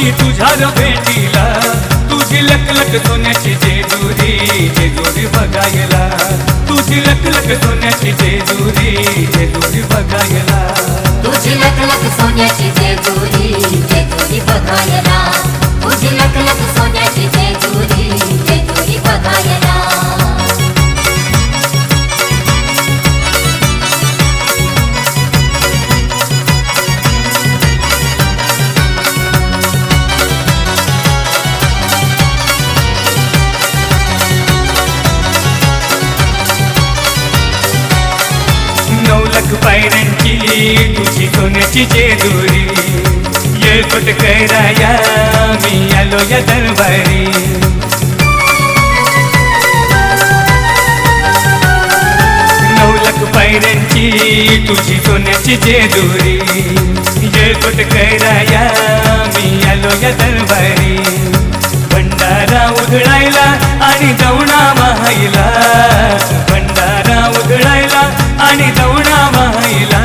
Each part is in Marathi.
मी तुझ्या भेटीला, तुझी लखलख सोन्याची जेजुरी बघायला, तुझी लखलख सोन्याची जेजुरी बघायला, तुझी लखलख सोन्याची जेजुरी बघायला, तुझी लखलख सोन्याची जेजुरी बघायला। नवलख पायऱ्यांची तुझी सोन्याची जेजुरी, येळकोट कैराया मी आलो या दरबारी। नवलख पायऱ्यांची तुझी सोन्याची जेजुरी, येळकोट कैराया मी आलो या दरबारी। भंडारा उधळायला आणि दवणा वाहायला, भंडारा उधळायला आणि दवणा वाहायला,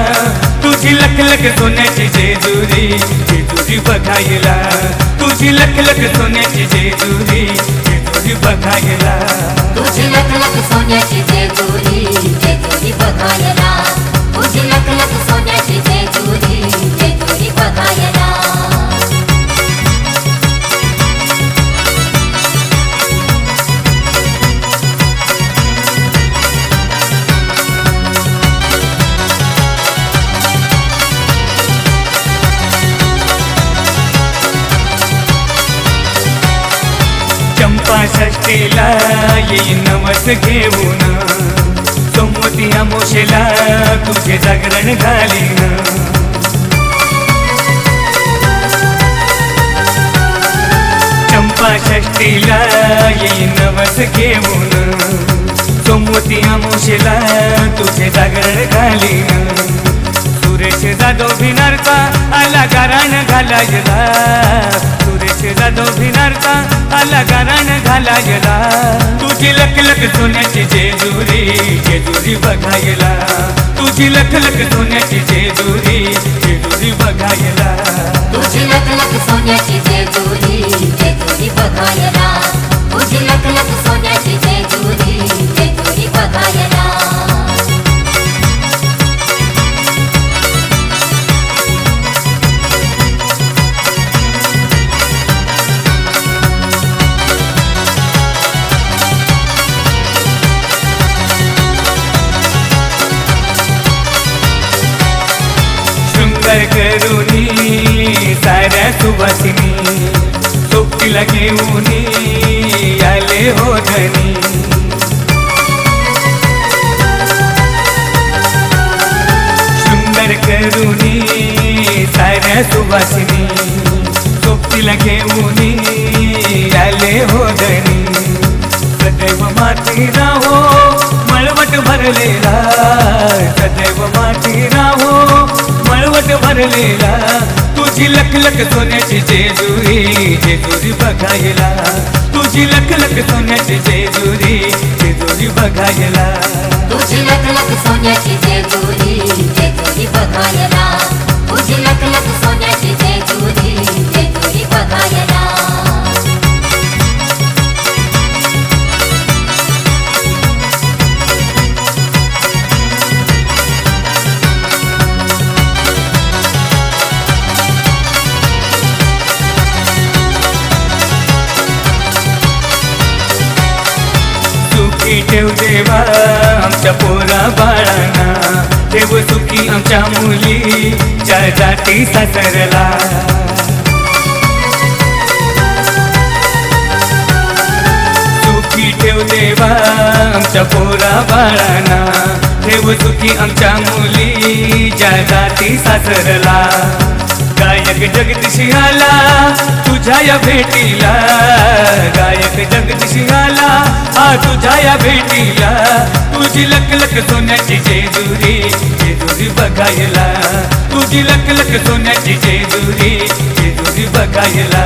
तुझी लखलख सोन्याची जेजुरी बघायला, तुझी लखलख सोन्याची जेजुरी बघायला, तुझी लखलख सोन्याची जेजुरी बघायला, तुझी लखलख सोन्याची जेजुरी बघायला। चंपा षष्टीला येईन नवस घेऊन, सोमवती अमावास्येला तुझे जागरण घालीन। चंपा षष्टीला येईन नवस घेऊन, सोमवती अमावास्येला तुझे जागरण घालीन। सुरेश जाधव भिनारचा आला गाराण घालायला, सुरेश जाधव भिनारचा आला गाराण घालायला, तुझी लखलख सोन्याची जेजुरी बघायला, तुझी लखलख सोन्याची जेजुरी बघायला, तुझी लखलख सोन्याची जेजुरी बघायला, तुझी लखलख सोन्याची जेजुरी बघायला। शृंगार करूनी साऱ्या सुवासिनी, सोबतीला घेऊनी आले हो धनी। शृंगार करूनी साऱ्या सुवासिनी, सोबतीला घेऊनी आले हो धनी। सदैव माती राहो मळवट भरलेला, सदैव माती राहो मळवट भरलेला, तुझी लखलख सोन्याची जेजुरी बघायला, तुझी लखलख सोन्याची जेजुरी बघायला, तुझी लखलख सोन्याची जेजुरी बघायला, तुझी लखलख सोन्याची जेजुरी बघायला। सुखी ठेव देवा आमच्या पोरा बाळांना, ठेव सुखी आमच्या मुली ज्या जाती सासरला। सुखी ठेव देवा आमच्या पोरा बाळांना, ठेव सुखी आमच्या मुली ज्या जाती सासरला। गायक जगदीशी आला तुझ्या या भेटीला, गायक जगदीशी आला तुझ्या या भेटीला, तुझी लखलख सोन्याची जेजुरी बघायला, तुझी लखलख सोन्याची जेजुरी बघायला,